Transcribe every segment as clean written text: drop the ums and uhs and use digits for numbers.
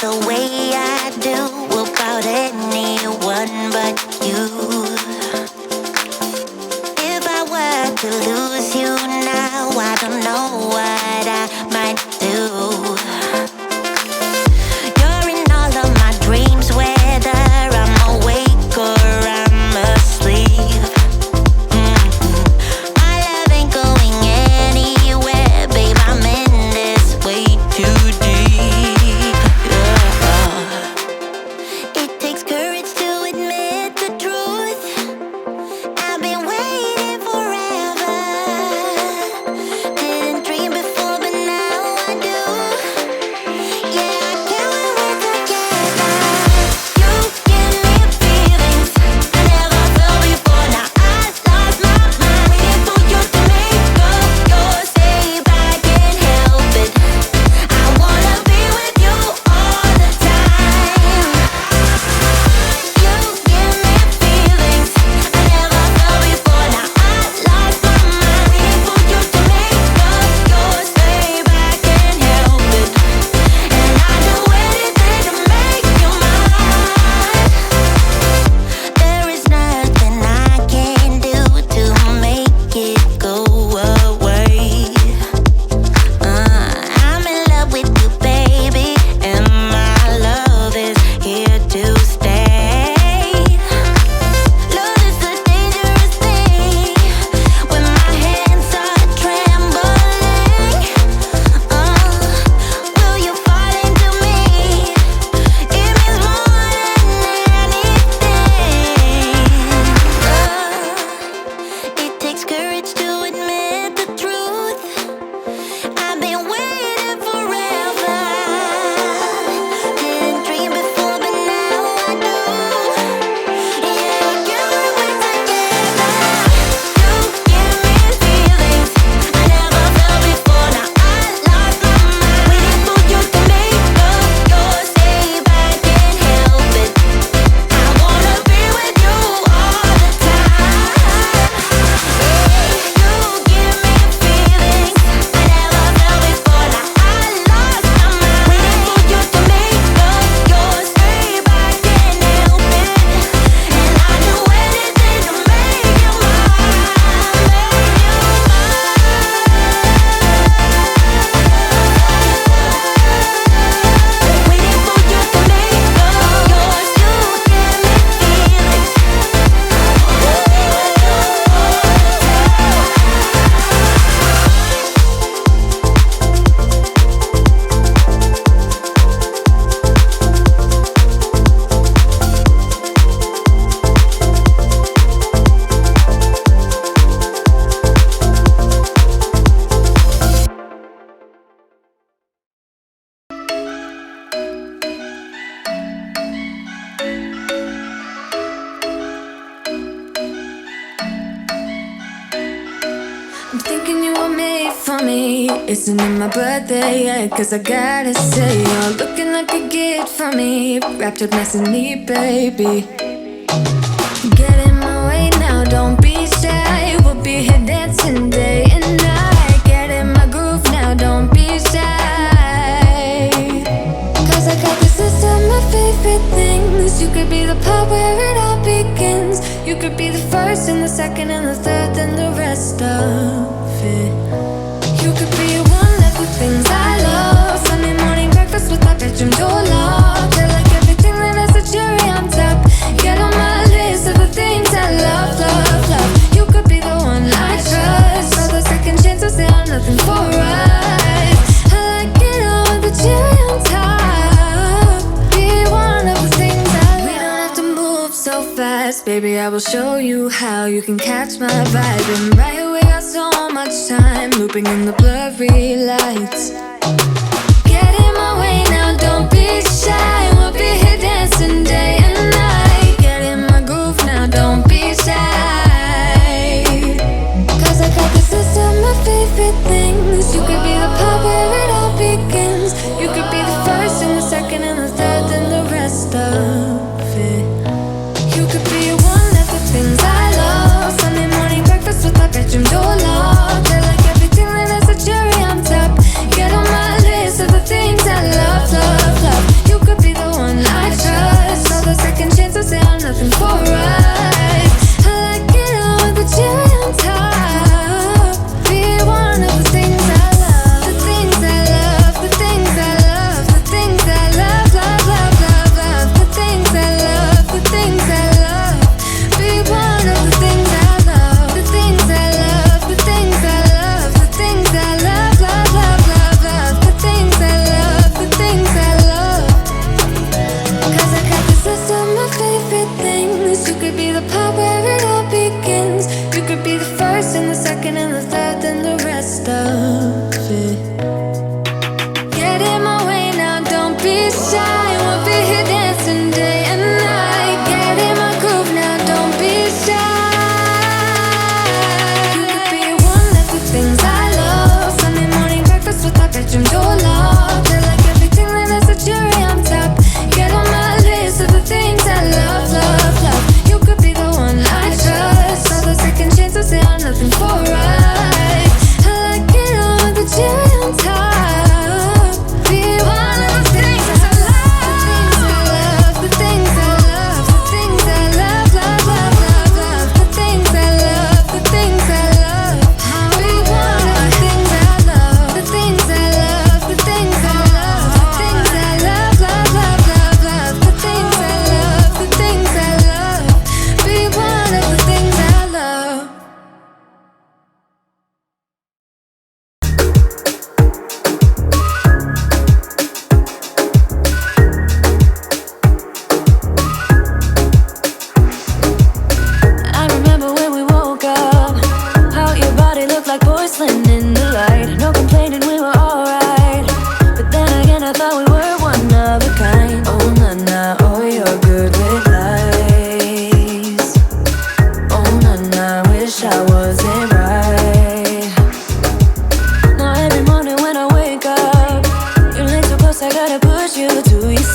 the way I do about anyone but you. If I were to lose you now, I don't know what I might do. You're in all of my dreams, whether I'm awake or I'm asleep. My love ain't going anywhere, babe, I'm in this way too deep. It takes courage to admit the truth. I've been waiting forever. Didn't dream before, but now I do. Yeah, I can't wait together. You give me feelings I never felt before. Now I lost my mind, waiting for you to make up your save. I can't help it. I wanna be with you all the time. You give me feelings I never felt before. Now I lost my mind, waiting for you to make up your save. I can't help it, and I do anything to make you mine. There is nothing I can do to make it go away. I'm in love with you, baby, and my love is here to stay. Love is a dangerous thing when my hands are trembling. Will you fall into me? It means more than anything. It takes courage to admit the truth. I've been waiting forever. Didn't dream before, but now I do. Yeah, I can't wait together. You give me feelings I never felt before. Now I lost my mind, waiting for you to make up your save. I can't help it. I wanna be with you all the time. You give me feelings I never felt before. Now I lost my mind, waiting for you to make up your save. I can't help it, and I do anything to make you waiting for you to make up yours. You give me feelings. I'm thinking you were made for me. Isn't it my birthday yet? Cause I gotta say, you're looking like a gift for me. Wrapped up nice and neat, baby. Get in my way now, don't be shy. We'll be here dancing day and night. Get in my groove now, don't be shy. Cause I got this list of my favorite things. You could be the part where it all begins. You could be the first and the second and the third and the rest of it. You could be one of the things I love. Sunday morning breakfast with my bedroom door locked. I like everything that has a cherry on top. Get on my list of the things I love, love, love. You could be the one I trust. All the second chances, they are nothing for us. I like it all with the cherry on top. Be one of the things I love. We don't have to move so fast, baby, I will show you how you can catch my vibe. And right here we got so much time, looping in the blurry lights. Get in my way now, don't be shy. We'll be here dancing day and night. Get in my groove now, don't be shy. Cause I got this list of my favorite things. You could be the part where it all begins. You could be the first and the second and the third and the rest of it. You could be one of the things I love. Sunday morning breakfast with my bedroom door locked. I like everything that has a cherry on top. Get on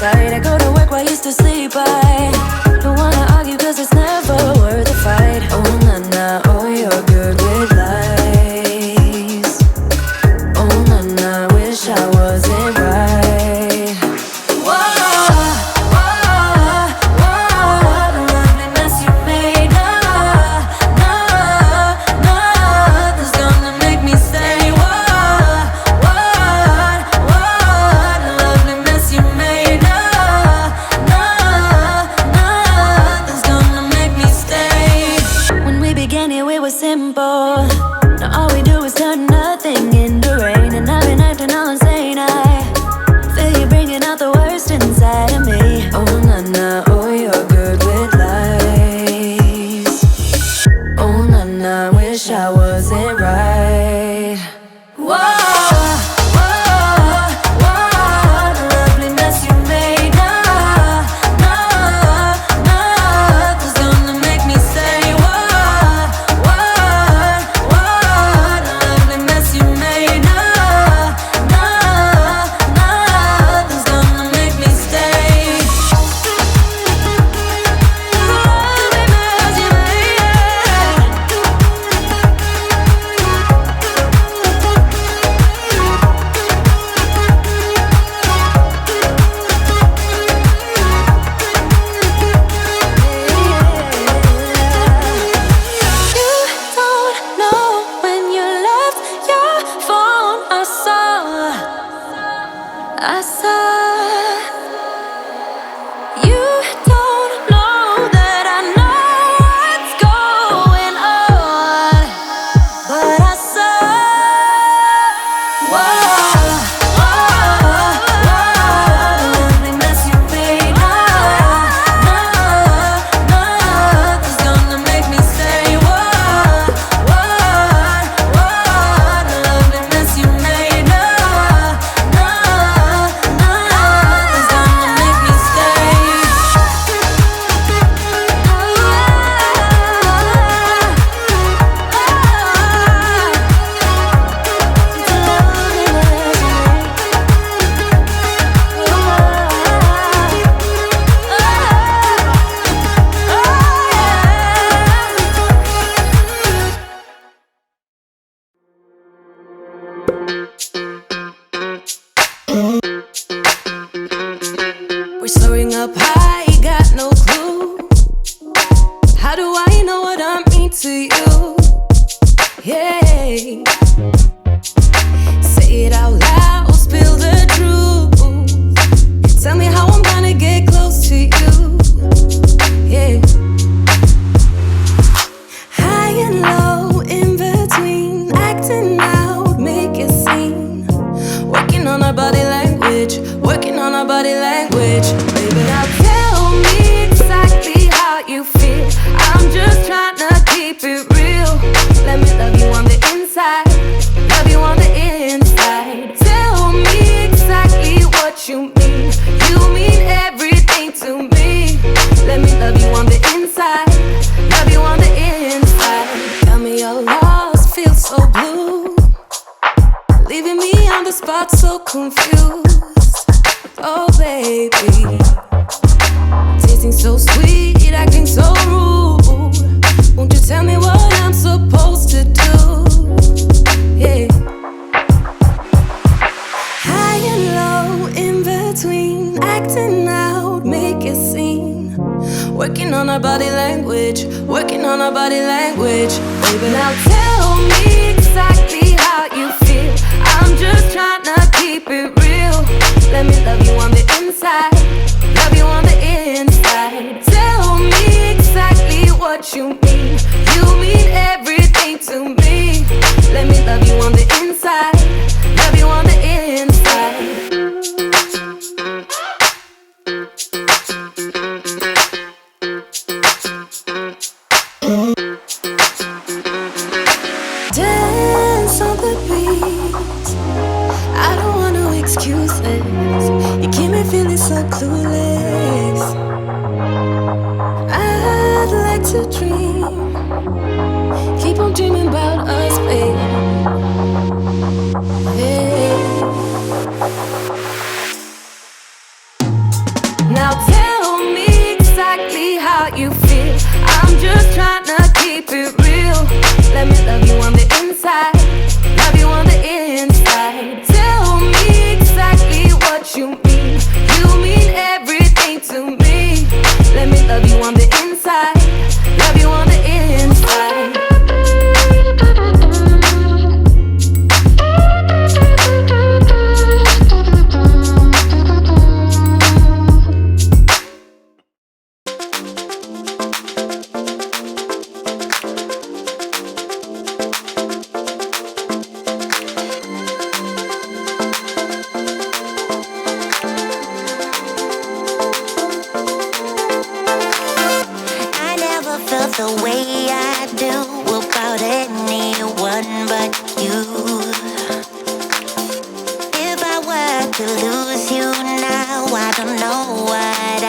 sight. I go to work while you still sleep. I don't wanna argue cause it's never worth a fight. Oh na na, oh you're good with lies. Oh na na, wish I wasn't right. Whoa, whoa, whoa, what a lovely mess you made. Nothing's gonna make me stay. What a lovely mess you made. Nothing's gonna make me stay. When we began here, it was simple. Now all we do is turn nothing into rain. And I've been acting all insane. I feel you bringing out the worst inside of me. Oh na na, oh you're good with lies. Oh na na, wish I wasn't right. Whoa, whoa, what a lovely mess you made. Nothing's gonna make me stay. What a lovely mess you made. Nothing's gonna make me stay. Lovely mess you You don't know when you left your phone. I saw. You don't know that I know what's going on, but I saw. Whoa, lovely mess you made. Nothing's gonna make me stay. What a lovely mess you made. Nothing's gonna make me stay. We're soaring up high, got no clue. How do I know what I mean to you? Yeah. Say it out loud, spill the truth. Tell me how I'm gonna get close to you. Yeah. High and low, in between, acting out, make a scene. Working on our body language, working on our body language. Baby, now tell me exactly how you feel. I'm just trying to keep it real. Let me love you on the inside, love you on the inside. Tell me exactly what you mean. You mean everything to me. Let me love you on the inside, love you on the inside. Got me all lost, feel so blue. Leaving me on the spot so confused. Oh baby, tasting so sweet, acting so rude. Won't you tell me what I'm supposed to do? Yeah. High and low, in between, acting out, make a scene. Working on our body language, working on our body language. Baby, now tell me exactly how you feel. I'm just trying to keep it real. Let me love you on the inside, love you on the inside. Tell me exactly what you mean. You mean everything to me. Let me love you on the inside, love you on the inside. Dance on the beat. I don't want no excuses. You keep me feeling so clueless. I'd like to dream. Keep on dreaming about us, baby. Yeah. keep it real. Let me love you on the inside. Love you on the inside. Tell me exactly what you mean. You mean everything to me. Let me love you on the inside. Love you on the inside. Felt the way I do about anyone but you. If I were to lose you now, I don't know what